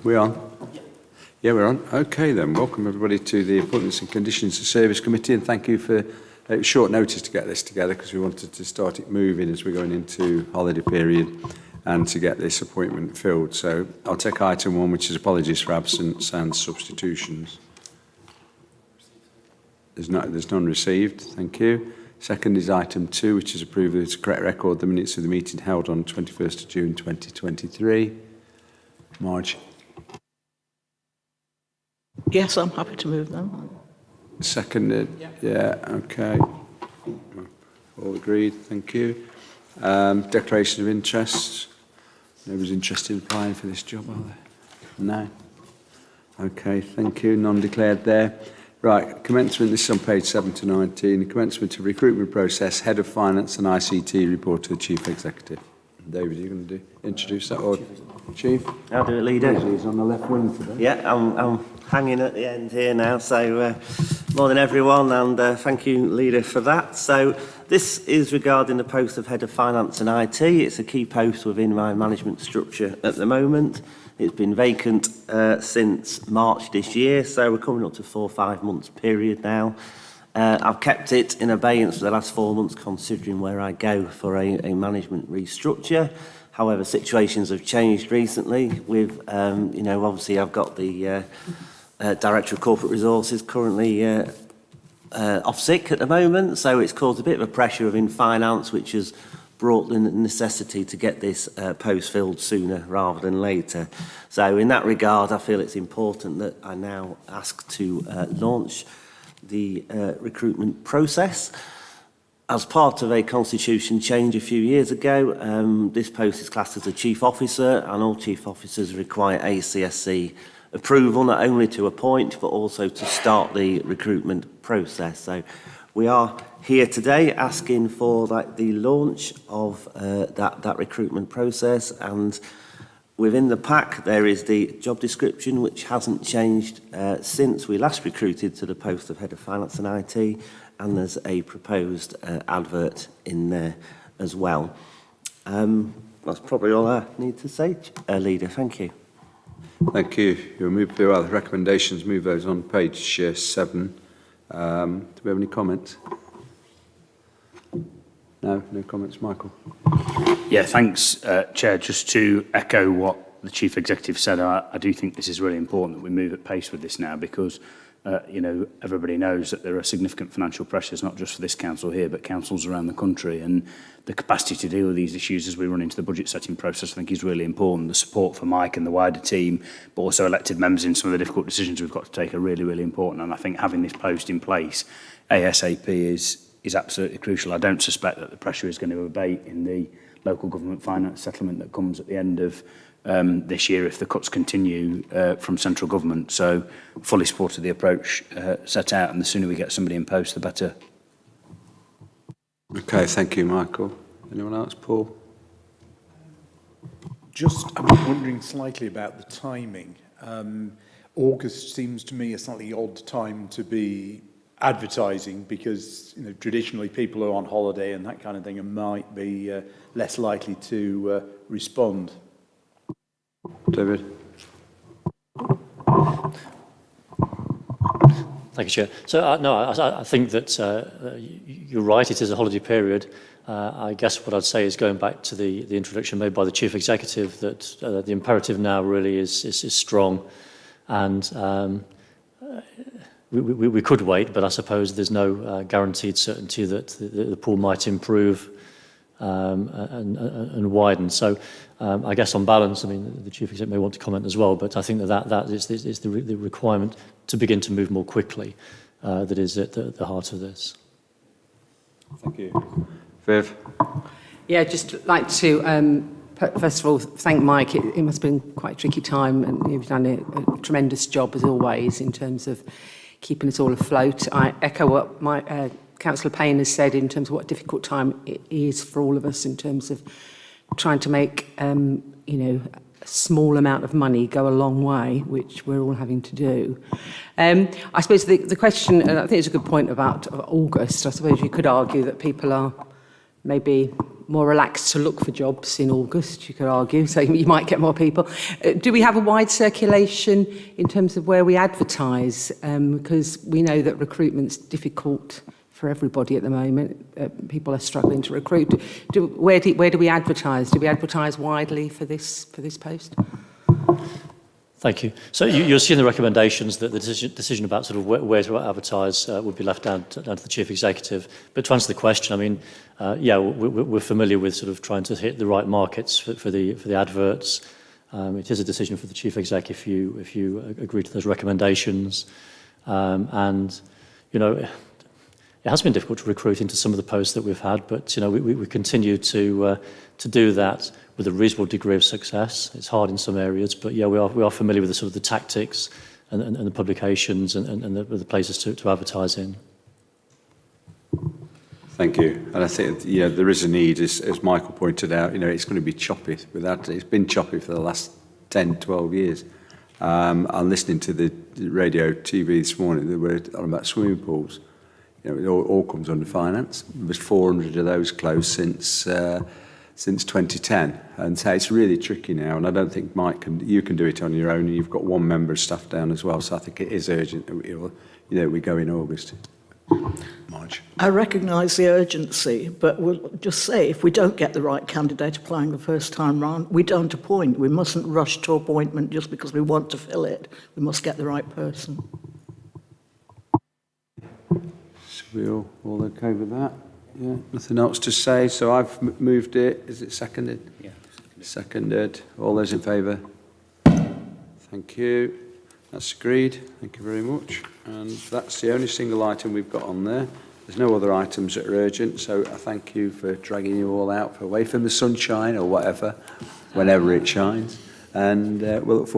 We on? Yeah, we're on. Okay then, welcome everybody to the Appointments and Conditions of Service Committee, and thank you for short notice to get this together because we wanted to start it moving as we're going into holiday period and to get this appointment filled. So I'll take item 1, which is apologies for absence and substitutions. There's none received, thank you. Second is item 2, which is approval to correct record the minutes of the meeting held on 21st of June 2023. Marge. Yes, I'm happy to move them. Seconded? Yeah, okay. All agreed, thank you. Declaration of interest. Nobody's interested in applying for this job, are they? No? Okay, thank you. None declared there. Right, commencement, this is on page 7 to 19. The commencement of recruitment process, Head of Finance and ICT report to the Chief Executive. David, are you going to introduce that? Or Chief? I'll do it, Leader. He's on the left wing today. Yeah, I'm hanging at the end here now, so morning everyone, and thank you, Leader, for that. So this is regarding the post of Head of Finance and IT. It's a key post within my management structure at the moment. It's been vacant since March this year, so we're coming up to 4 or 5 months period now. I've kept it in abeyance for the last 4 months, considering where I go for a management restructure. However, situations have changed recently with, obviously I've got the Director of Corporate Resources currently off sick at the moment, so it's caused a bit of a pressure within finance, which has brought the necessity to get this post filled sooner rather than later. So in that regard, I feel it's important that I now ask to launch the recruitment process. As part of a constitution change a few years ago, this post is classed as a chief officer, and all chief officers require ACSC approval, not only to appoint, but also to start the recruitment process. So we are here today asking for the launch of that recruitment process, and within the pack there is the job description, which hasn't changed since we last recruited to the post of Head of Finance and IT, and there's a proposed advert in there as well. That's probably all I need to say, Leader. Thank you. Thank you. You'll move through our recommendations, move those on page 7. Do we have any comments? No comments, Michael? Yeah, thanks, Chair. Just to echo what the Chief Executive said, I do think this is really important that we move at pace with this now because, everybody knows that there are significant financial pressures, not just for this council here, but councils around the country. And the capacity to deal with these issues as we run into the budget setting process, I think, is really important. The support for Mike and the wider team, but also elected members in some of the difficult decisions we've got to take are really, really important. And I think having this post in place ASAP is absolutely crucial. I don't suspect that the pressure is going to abate in the local government finance settlement that comes at the end of this year if the cuts continue from central government. So fully supported the approach set out, and the sooner we get somebody in post, the better. Okay, thank you, Michael. Anyone else? Paul? I'm wondering slightly about the timing. August seems to me a slightly odd time to be advertising because traditionally people are on holiday and that kind of thing and might be less likely to respond. David? Thank you, Chair. So, I think that you're right, it is a holiday period. I guess what I'd say is going back to the introduction made by the Chief Executive that the imperative now really is strong, and we could wait, but I suppose there's no guaranteed certainty that the pool might improve and widen. So I guess on balance, I mean, the Chief Executive may want to comment as well, but I think that is the requirement to begin to move more quickly that is at the heart of this. Thank you. Viv? Yeah, just like to, first of all, thank Mike. It must have been quite a tricky time, and you've done a tremendous job, as always, in terms of keeping us all afloat. I echo what my Councillor Payne has said in terms of what a difficult time it is for all of us in terms of trying to make, a small amount of money go a long way, which we're all having to do. I suppose the question, and I think it's a good point about August, I suppose you could argue that people are maybe more relaxed to look for jobs in August, you could argue, so you might get more people. Do we have a wide circulation in terms of where we advertise? Because we know that recruitment's difficult for everybody at the moment. People are struggling to recruit. Where do we advertise? Do we advertise widely for this post? Thank you. So you'll see in the recommendations that the decision about sort of where to advertise would be left down to the Chief Executive. But to answer the question, I mean, yeah, we're familiar with sort of trying to hit the right markets for the adverts. It is a decision for the Chief Exec if you agree to those recommendations. And, you know, it has been difficult to recruit into some of the posts that we've had, but, you know, we continue to do that with a reasonable degree of success. It's hard in some areas, but yeah, we are familiar with the sort of the tactics and the publications and the places to advertise in. Thank you. And I think, yeah, there is a need, as Michael pointed out, you know, it's going to be choppy. It's been choppy for the last 10, 12 years. I'm listening to the radio, TV this morning, they were on about swimming pools. You know, it all comes under finance. There's 400 of those closed since 2010, and so it's really tricky now. And I don't think you can do it on your own. And you've got one member of staff down as well, so I think it is urgent that we go in August. Marge. I recognise the urgency, but we'll just say if we don't get the right candidate applying the first time round, we don't appoint. We mustn't rush to appointment just because we want to fill it. We must get the right person. So we all okay with that? Yeah, nothing else to say. So I've moved it. Is it seconded? Yeah. Seconded. All those in favour? Thank you. That's agreed. Thank you very much. And that's the only single item we've got on there. There's no other items that are urgent, so I thank you for dragging you all out away from the sunshine or whatever, whenever it shines. And we'll look forward